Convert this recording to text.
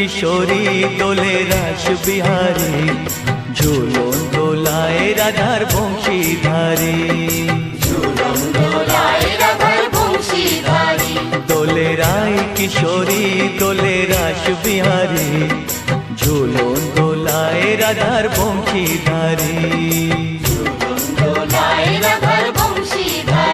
কিশোরী দোলে রাস বিহারী, ঝুলন দোলায় রাধার বংশীধারী। ঝুলন দোলায় রাধার বংশীধারী। দোলে রায় কিশোরী দোলে রাস বিহারী, ঝুলন দোলায় রাধার বংশীধারী।